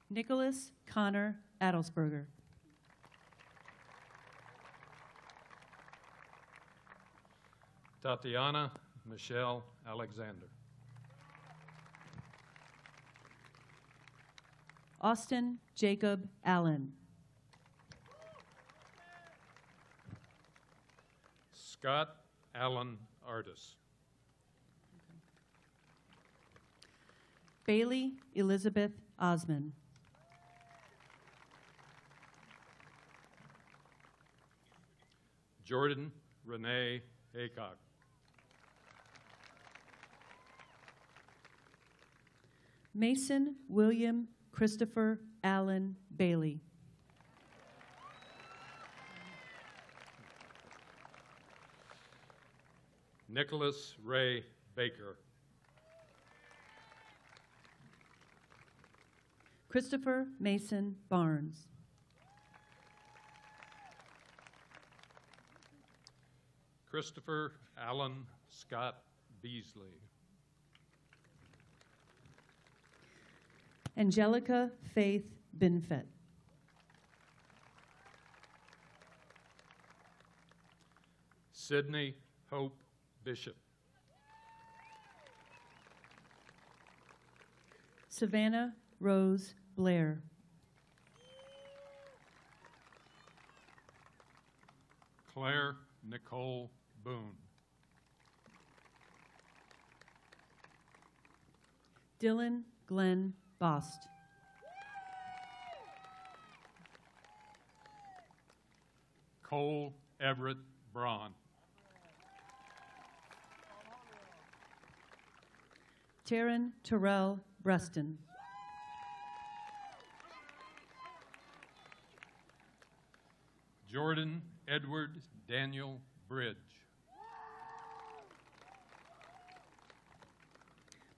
Nicholas Connor Adelsberger. Tatiana Michelle Alexander. Austin Jacob Allen. Scott Allen Artis. Bailey Elizabeth Osman. Jordan Renee Aycock. Mason William Christopher Allen Bailey. Nicholas Ray Baker. Christopher Mason Barnes. Christopher Allen Scott Beasley. Angelica Faith Binfet. Sydney Hope Bishop. Savannah Rose Blair. Claire Nicole Boone. Dylan Glenn Bost. Cole Everett Braun. Taryn Terrell Breston. Jordan Edward Daniel Bridge.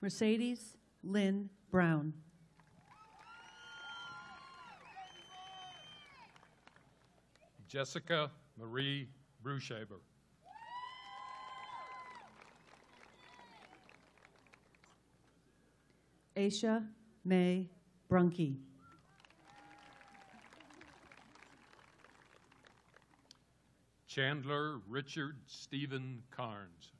Mercedes Lynn Brown. Jessica Marie Brushaber. Aisha May Brunke. Chandler Richard Stephen Carnes.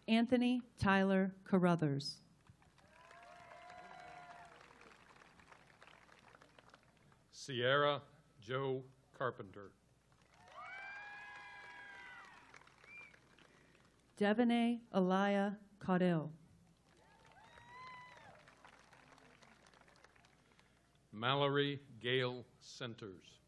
Anthony Tyler Carruthers. Sierra Joe Carpenter. Devonay Aliyah Caudill. Mallory Gale Centers.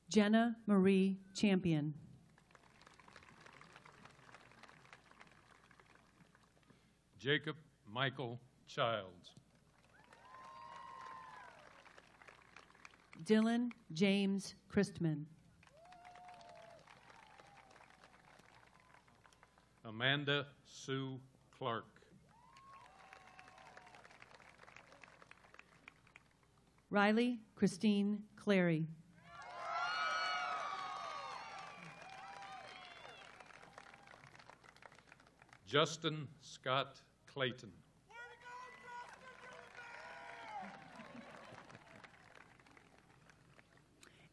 Jenna Marie Champion. Jacob Michael Childs. Dylan James Christman. Amanda Sue Clark. Riley Christine Clary. Justin Scott Clayton.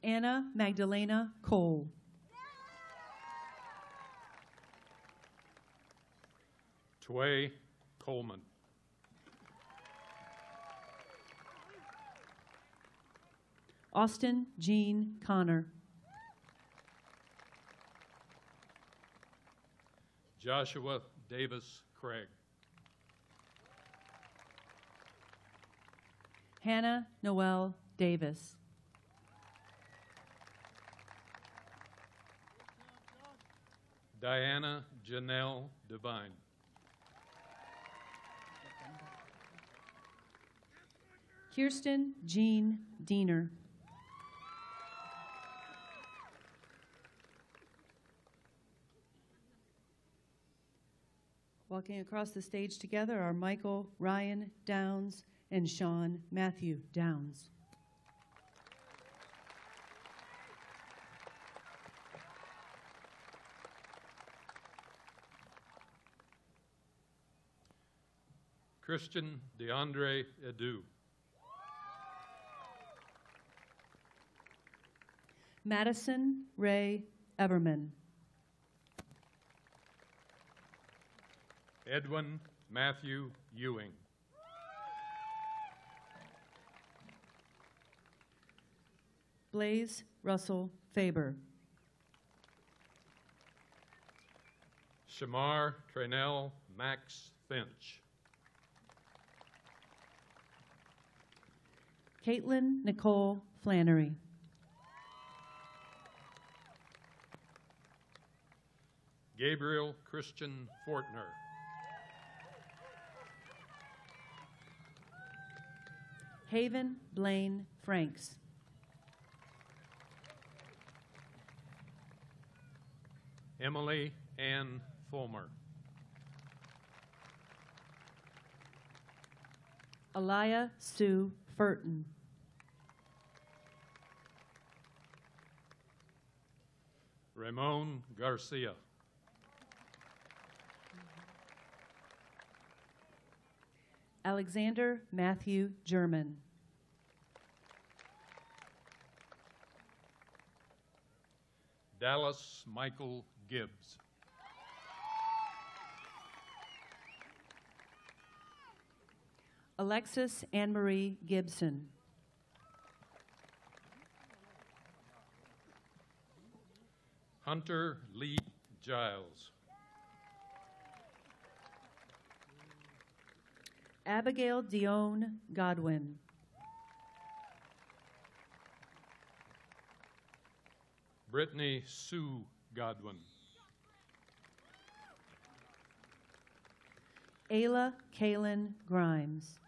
Anna Magdalena Cole. Tway Coleman. Austin Jean Connor. Joshua Davis Craig. Hannah Noel Davis. Diana Janelle Devine. Kirsten Jean Diener. Walking across the stage together are Michael Ryan Downs and Sean Matthew Downs. Christian DeAndre Edu. Madison Ray Everman. Edwin Matthew Ewing. Blaze Russell Faber. Shamar Traynell Max Finch. Caitlin Nicole Flannery. Gabriel Christian Fortner. Haven Blaine Franks. Emily Ann Fulmer. Aliyah Sue Furton. Ramon Garcia. Alexander Matthew German. Dallas Michael Gibbs. Alexis Anne Marie Gibson. Hunter Lee Giles. Abigail Dione Godwin. Brittany Sue Godwin. Ayla Kaylin Grimes.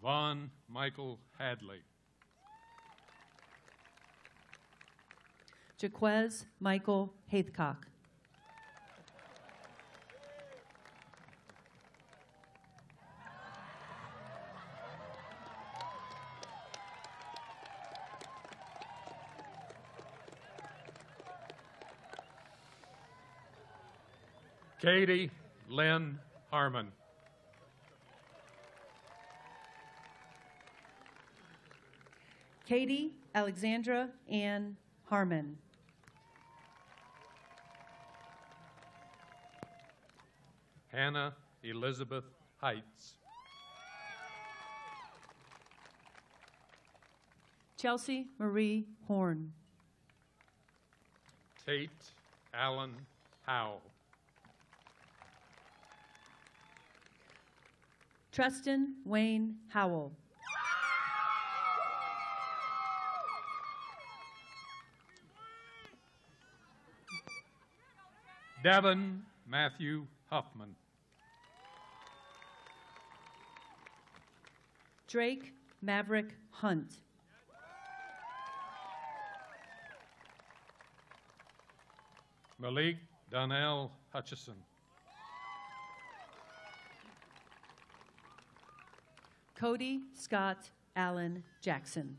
Vaughn Michael Hadley. Jaquez Michael Haithcock. Katie Lynn Harmon. Katie Alexandra Ann Harmon. Hannah Elizabeth Heights. Chelsea Marie Horn. Tate Allen Howe. Treston Wayne Howell. Devin Matthew Huffman. Drake Maverick Hunt. Malik Donnell Hutchison. Cody Scott Allen Jackson.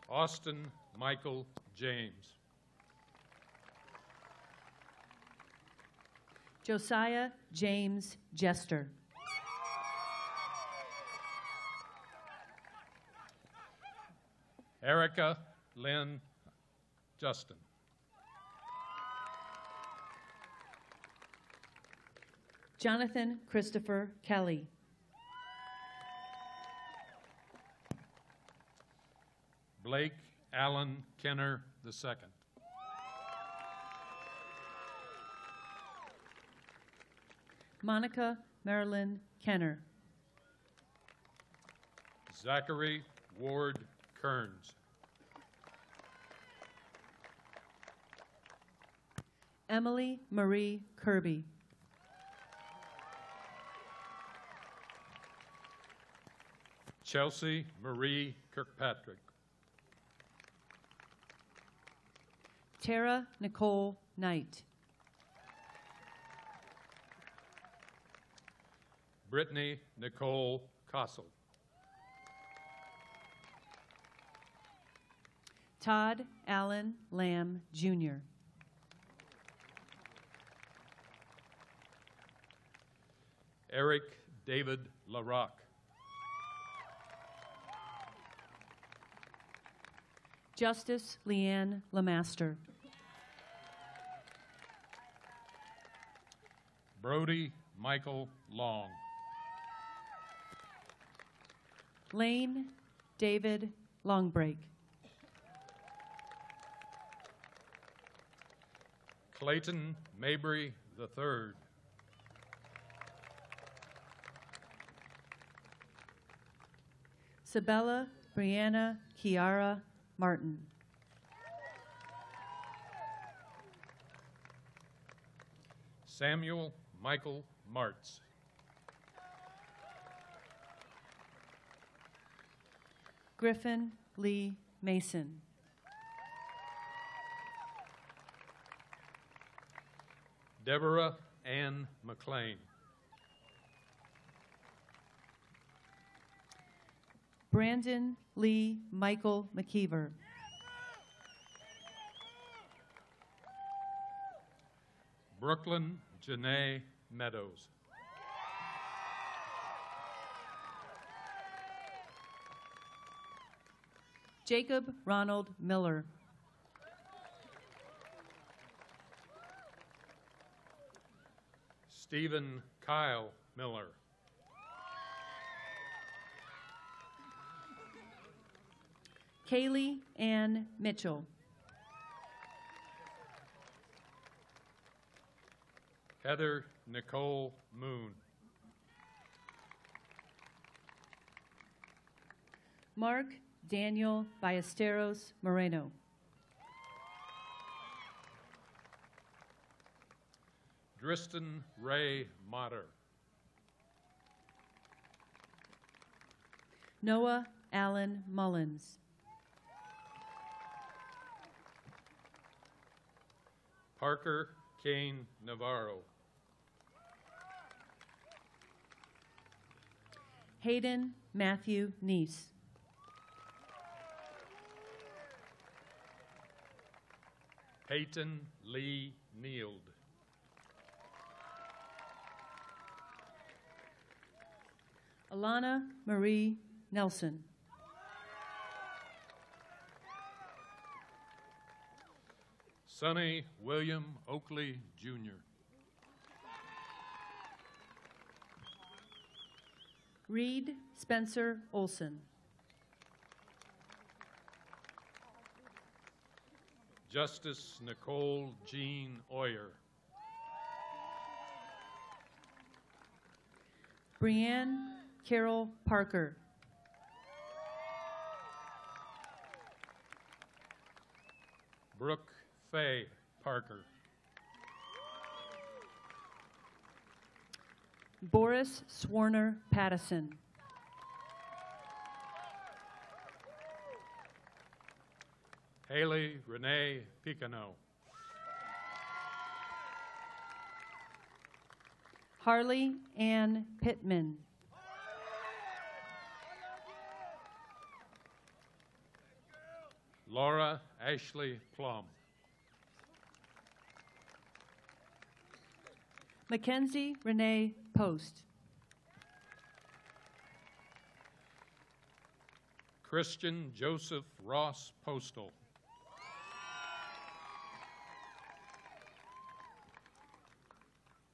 Austin Michael James. Josiah James Jester. Erica Lynn Justin. Jonathan Christopher Kelly. Blake Allen Kenner II. Monica Marilyn Kenner. Zachary Ward Kearns. Emily Marie Kirby. Chelsea Marie Kirkpatrick. Tara Nicole Knight. Brittany Nicole Kossel. Todd Allen Lamb, Jr. Eric David LaRock. Justice Leanne Lamaster. Brody Michael Long. Lane David Longbreak. Clayton Mabry III. Sabella Brianna Kiara Martin. Samuel Michael Martz. Griffin Lee Mason. Deborah Ann McLean. Brandon Lee Michael McKeever. Brooklyn Janae Meadows. Jacob Ronald Miller. Stephen Kyle Miller. Kaylee Ann Mitchell. Heather Nicole Moon. Mark Daniel Ballesteros Moreno. Dristan Ray Motter. Noah Allen Mullins. Parker Kane Navarro. Hayden Matthew Neese. Peyton Lee Neild. Alana Marie Nelson. Sonny William Oakley, Jr. Reed Spencer Olson. Justice Nicole Jean Oyer. Brianne Carol Parker. Brooke Faye Parker. Boris Swarner Pattison. Haley Renee Picano. Harley Ann Pittman. Laura Ashley Plum. Mackenzie Renee Post. Christian Joseph Ross Postal.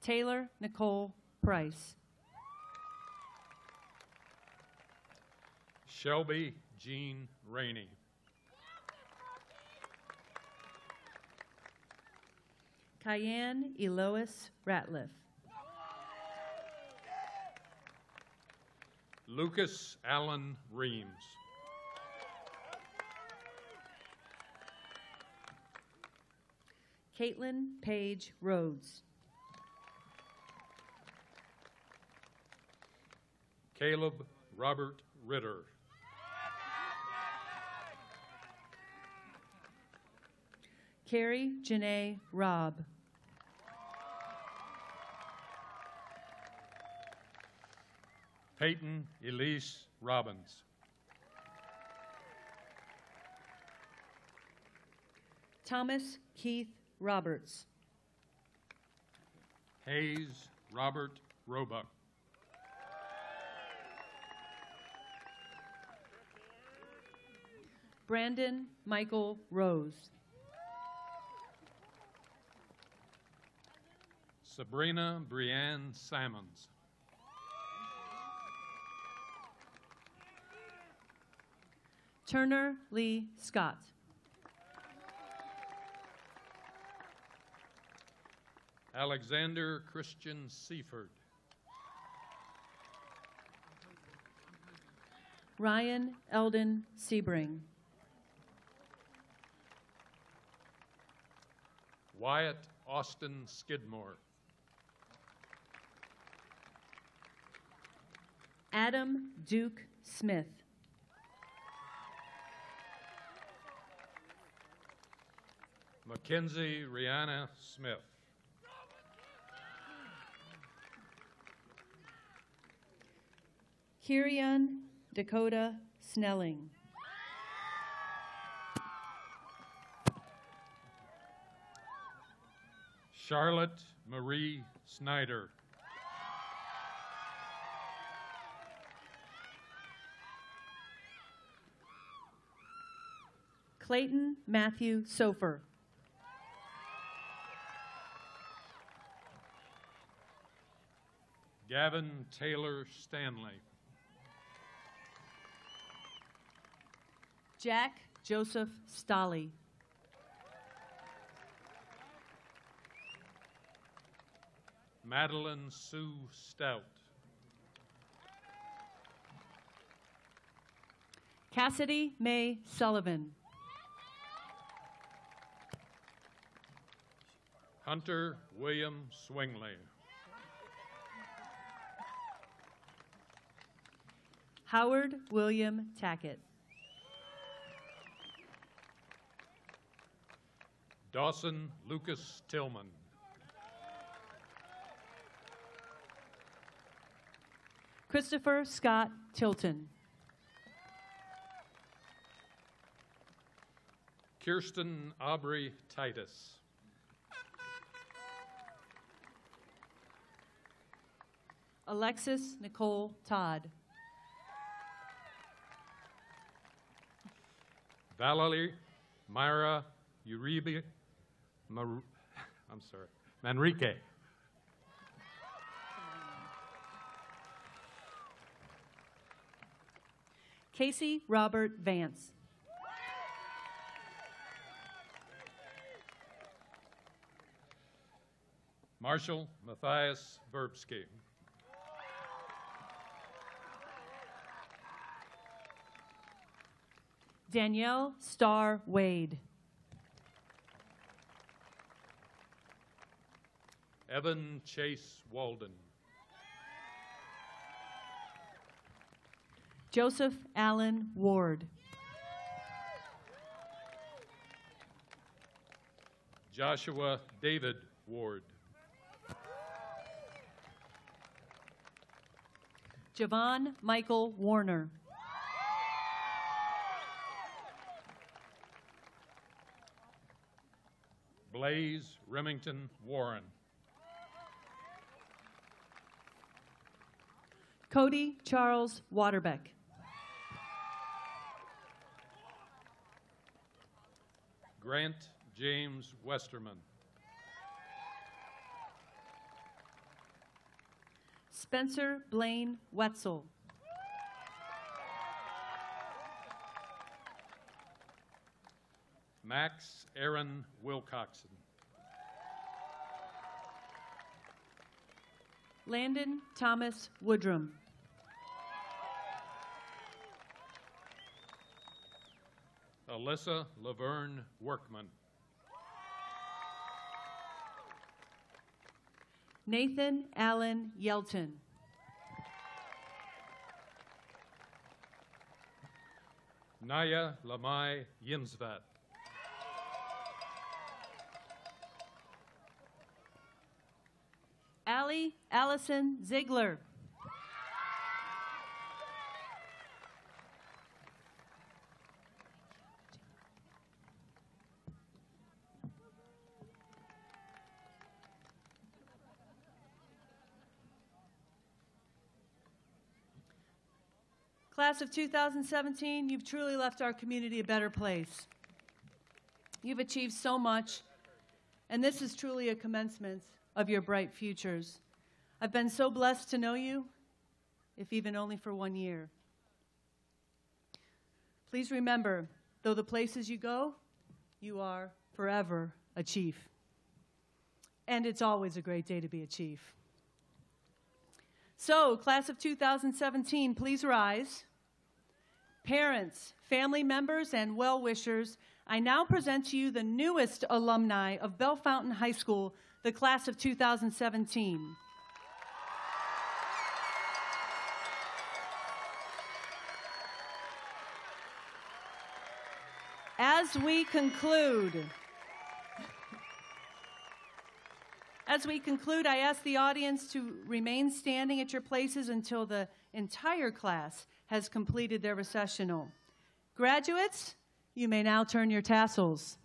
Taylor Nicole Price. Shelby Jean Rainey. Cayenne Elois Ratliff. Lucas Allen Reams. Caitlin Page Rhodes. Caleb Robert Ritter. Carrie Janae Robb. Peyton Elise Robbins. Thomas Keith Roberts. Hayes Robert Roebuck. Brandon Michael Rose. Sabrina Brianne Sammons. Turner Lee Scott. Alexander Christian Seaford. Ryan Eldon Sebring. Wyatt Austin Skidmore. Adam Duke Smith. Mackenzie Rihanna Smith. Kirian Dakota Snelling. Charlotte Marie Snyder. Clayton Matthew Sofer. Gavin Taylor Stanley. Jack Joseph Stolley. Madeline Sue Stout. Cassidy May Sullivan. Hunter William Swingley. Howard William Tackett. Dawson Lucas Tillman. Christopher Scott Tilton. Kirsten Aubrey Titus. Alexis Nicole Todd. Valerie Myra Manrique. Casey Robert Vance. Marshall Matthias Verbsky. Danielle Starr Wade. Evan Chase Walden. Joseph Allen Ward. Joshua David Ward. Javon Michael Warner. Blaze Remington Warren. Cody Charles Waterbeck. Grant James Westerman. Spencer Blaine Wetzel. Max Aaron Wilcoxon. Landon Thomas Woodrum. Alyssa Laverne Workman. Nathan Allen Yelton. Naya Lamai Yimsvat. Allie Allison Ziegler. Class of 2017, you've truly left our community a better place. You've achieved so much, and this is truly a commencement of your bright futures. I've been so blessed to know you, if even only for 1 year. Please remember, though the places you go, you are forever a chief. And it's always a great day to be a chief. So, class of 2017, please rise. Parents, family members, and well-wishers, I now present to you the newest alumni of Bellefontaine High School, the class of 2017. As we conclude, I ask the audience to remain standing at your places until the entire class has completed their recessional. Graduates, you may now turn your tassels.